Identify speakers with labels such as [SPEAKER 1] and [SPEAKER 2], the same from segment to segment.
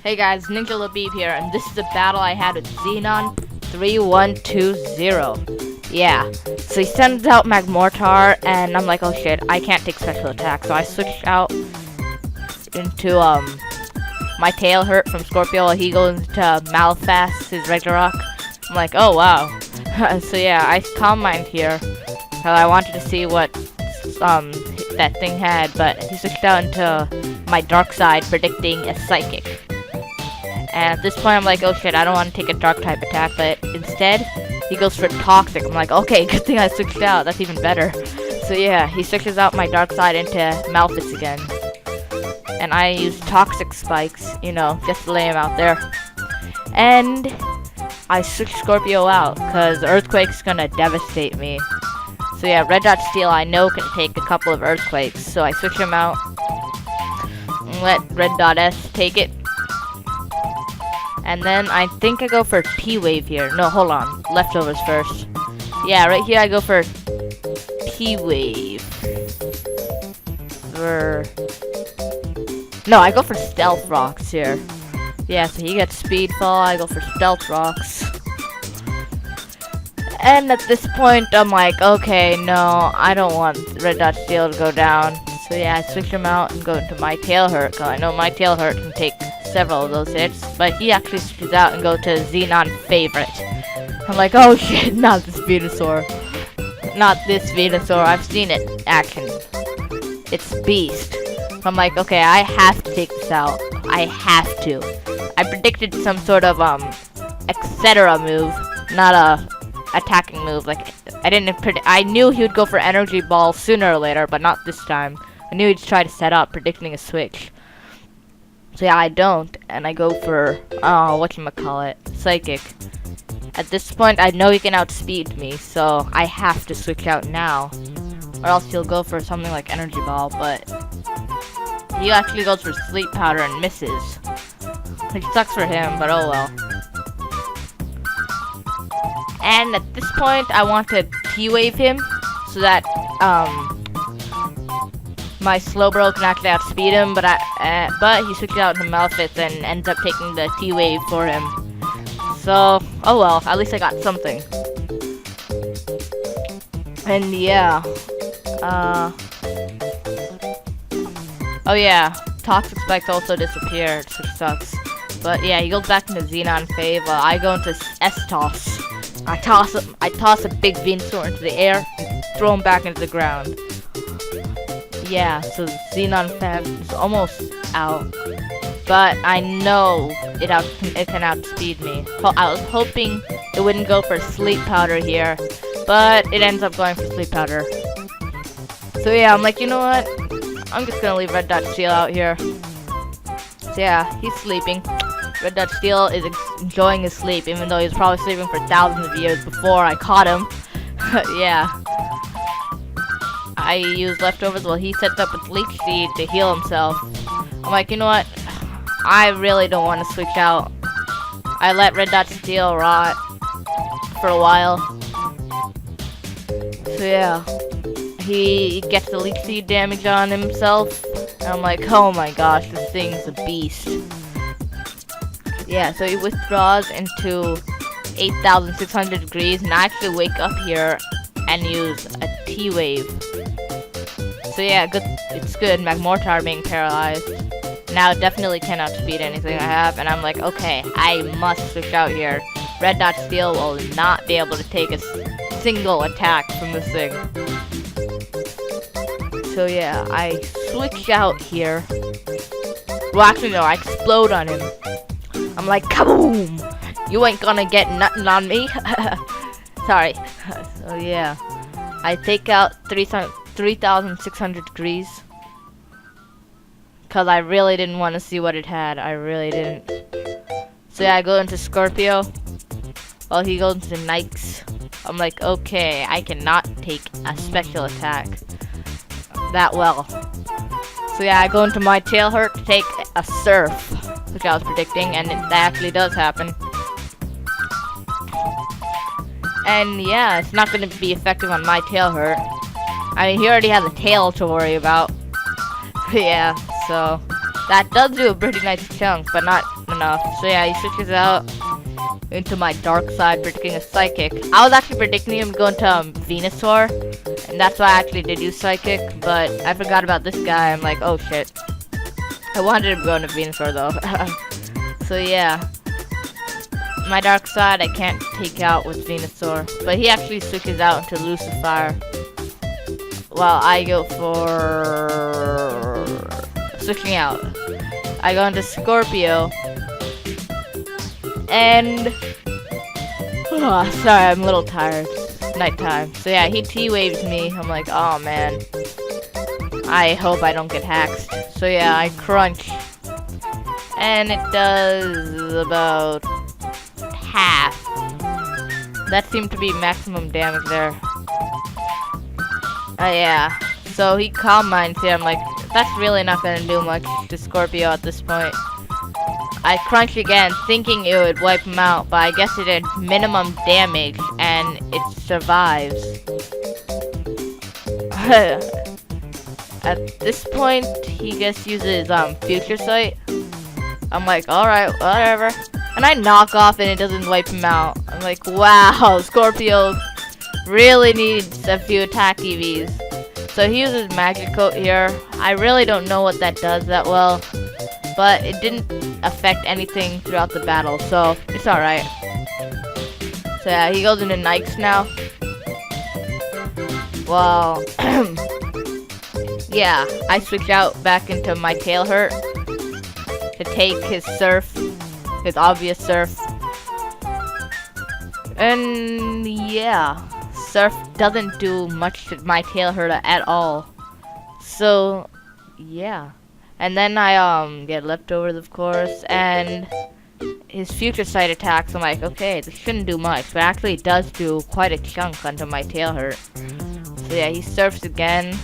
[SPEAKER 1] Hey guys, Ninjalabib here, and this is a battle I had with Xenon3120. Yeah, so he sends out Magmortar, and I'm like, oh shit, I can't take special attack, so I switched out into, my tail hurt from Scorpio while he goes into Malfast, his regular rock. I'm like, oh wow. So yeah, I calm mind here, because I wanted to see what, that thing had, but he switched out into my dark side, predicting a psychic. And at this point, I'm like, oh shit, I don't want to take a dark type attack, but instead, he goes for toxic. I'm like, okay, good thing I switched out, that's even better. So yeah, he switches out my dark side into Malphite again. And I use toxic spikes, you know, just to lay him out there. And I switch Scorpio out, because Earthquake's gonna devastate me. So yeah, Red Dot Steel I know can take a couple of Earthquakes, so I switch him out. And let Red Dot S take it. And then I think I go for T-Wave here. No, hold on. Leftovers first. Yeah, right here I go for T-Wave. No, I go for Stealth Rocks here. Yeah, so he gets Speedfall. I go for Stealth Rocks. And at this point, I'm like, okay, no, I don't want Red Dot Steel to go down. So yeah, I switch him out and go into my Tail Hurt, because I know my Tail Hurt can take several of those hits, but he actually switches out and go to Xenon Favorite. I'm like, oh shit, not this Venusaur. Not this Venusaur, I've seen it in action. It's Beast. I'm like, okay, I have to take this out. I have to. I predicted some sort of, etc. move, not a attacking move. Like, I knew he would go for Energy Ball sooner or later, but not this time. I knew he'd try to set up, predicting a switch. So yeah, I don't, and I go for, whatchamacallit, Psychic. At this point, I know he can outspeed me, so I have to switch out now. Or else he'll go for something like Energy Ball, but he actually goes for Sleep Powder and misses. Which sucks for him, but oh well. And at this point, I want to T-Wave him, so that, my Slowbro can actually outspeed him, but he switches out to Malphite and ends up taking the T-Wave for him. So, oh well, at least I got something. And yeah, oh yeah, Toxic Spikes also disappeared, which sucks. But yeah, he goes back into Xenon Fave, I go into S-Toss. I toss a big Venusaur into the air, and throw him back into the ground. Yeah, so Xenon Fab is almost out, but I know it can outspeed me. I was hoping it wouldn't go for Sleep Powder here, but it ends up going for Sleep Powder. So yeah, I'm like, you know what? I'm just gonna leave Red Dot Steel out here. So yeah, he's sleeping. Red Dot Steel is enjoying his sleep, even though he's probably sleeping for thousands of years before I caught him. Yeah. I use leftovers while he sets up with Leech Seed to heal himself. I'm like, you know what? I really don't want to switch out. I let Red Dot Steel rot for a while. So yeah, he gets the Leech Seed damage on himself. And I'm like, oh my gosh, this thing's a beast. Yeah, so he withdraws into 8,600 degrees, and I actually wake up here and use a T-Wave. So yeah, good. It's good. Magmortar being paralyzed. Now definitely cannot speed anything I have, and I'm like, okay, I must switch out here. Red Dot Steel will not be able to take a single attack from this thing. So yeah, I switch out here. Well, actually no, I explode on him. I'm like, kaboom! You ain't gonna get nothing on me. Sorry. So yeah, I take out 3,600 degrees, because I really didn't want to see what it had. I really didn't. So yeah, I go into Scorpio while he goes into Nikes. I'm like, okay, I cannot take a special attack that well. So yeah, I go into my Tail Hurt to take a Surf, which I was predicting, and that actually does happen. And yeah, it's not going to be effective on my Tail Hurt. I mean, he already has a tail to worry about. Yeah, so that does do a pretty nice chunk, but not enough. So yeah, he switches out into my dark side, predicting a psychic. I was actually predicting him going to Venusaur, and that's why I actually did use psychic, but I forgot about this guy. I'm like, oh shit. I wanted him going to Venusaur though. So yeah. My dark side I can't take out with Venusaur, but he actually switches out into Lucifer, while I go for switching out. I go into Scorpio, and sorry, I'm a little tired. It's nighttime. So yeah, he T-waves me. I'm like, oh man, I hope I don't get hacked. So yeah, I crunch, and it does about half. That seemed to be maximum damage there. Yeah. So he calm minds here. I'm like, that's really not gonna do much to Scorpio at this point. I crunch again, thinking it would wipe him out, but I guess it did minimum damage, and it survives. At this point, he just uses Future Sight. I'm like, alright, whatever. And I knock off and it doesn't wipe him out. I'm like, wow, Scorpio really needs a few attack EVs. So he uses Magic Coat here. I really don't know what that does that well, but it didn't affect anything throughout the battle, so it's alright. So yeah, he goes into Nikes now. Well, yeah, I switch out back into my Tail Hurt to take his Surf, his obvious Surf. And yeah, Surf doesn't do much to my Tail Hurt at all. So yeah. And then I get leftovers, of course, and his Future Sight attacks. I'm like, okay, this shouldn't do much, but actually it does do quite a chunk onto my Tail Hurt. So yeah, he surfs again.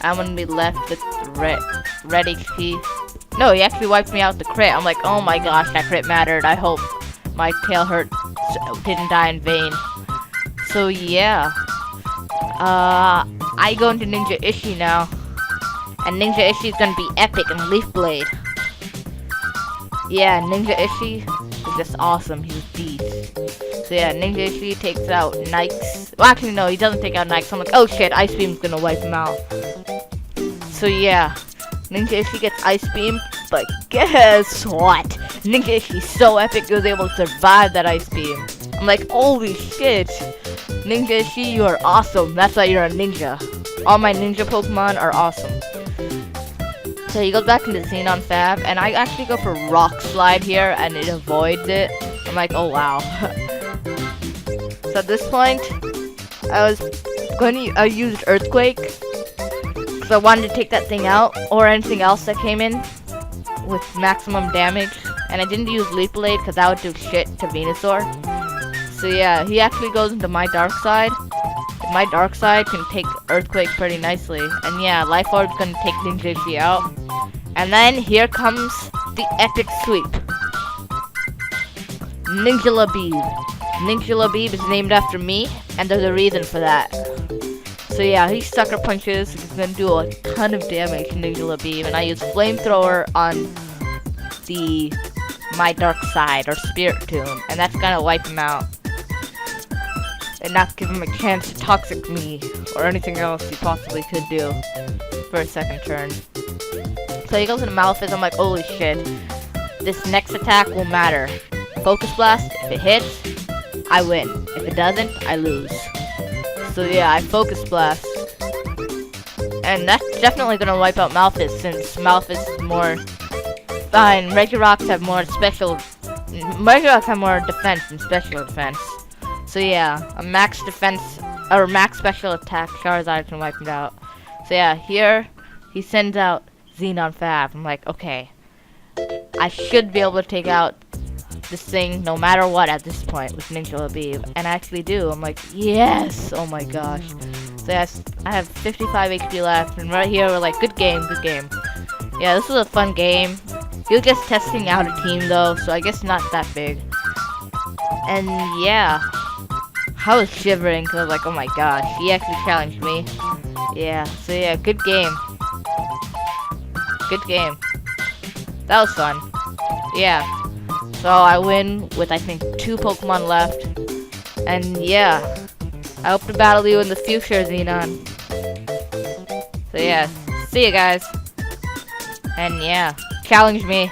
[SPEAKER 1] I'm gonna be left with red HP. No, he actually wiped me out the crit. I'm like, oh my gosh, that crit mattered. I hope my Tail Hurt didn't die in vain. So yeah, I go into Ninja Ishi now. And Ninja Ishi is gonna be epic in Leaf Blade. Yeah, Ninja Ishi is just awesome. He's a beast. So yeah, Ninja Ishi takes out Nikes. Well, actually no, he doesn't take out Nikes. I'm like, oh shit, Ice Beam's gonna wipe him out. So yeah, Ninja Ishi gets Ice Beam, but guess what? Ninja Ishi's so epic, he was able to survive that Ice Beam. I'm like, holy shit, Ninja Ishi, you are awesome. That's why you're a ninja. All my ninja Pokemon are awesome. So he goes back into Xenon Fab, and I actually go for Rock Slide here, and it avoids it. I'm like, oh wow. So at this point, I used Earthquake, because I wanted to take that thing out, or anything else that came in with maximum damage. And I didn't use Leaf Blade, because that would do shit to Venusaur. So yeah, he actually goes into my Dark Side. My Dark Side can take Earthquake pretty nicely. And yeah, Life Orb's gonna take Ninja Ishi out. And then here comes the epic sweep. Ninjalabib. Ninjalabib is named after me, and there's a reason for that. So yeah, he sucker punches. He's gonna do a ton of damage to Ninjalabib, and I use Flamethrower on my Dark Side, or Spirit Tomb, and that's gonna wipe him out. And not give him a chance to Toxic me, or anything else he possibly could do for a second turn. So he goes into Malphite. I'm like, holy shit, this next attack will matter. Focus Blast, if it hits, I win. If it doesn't, I lose. So yeah, I Focus Blast. And that's definitely gonna wipe out Malphite, since Malphite is more... Fine, regular rocks have more special... Regular rocks have more defense than special defense. So yeah, a max defense, or max special attack Charizard can wipe him out. So yeah, here, he sends out Xenon Fab. I'm like, okay, I should be able to take out this thing no matter what at this point with Ninjalabib. And I actually do. I'm like, yes! Oh my gosh. So yes, I have 55 HP left, and right here we're like, good game, good game. Yeah, this was a fun game. He was just testing out a team though, so I guess not that big. And yeah, I was shivering because I was like, oh my gosh, he actually challenged me. Yeah, so yeah, good game. Good game. That was fun. Yeah. So I win with, I think, 2 Pokemon left. And yeah, I hope to battle you in the future, Xenon. So yeah, see you guys. And yeah, challenge me.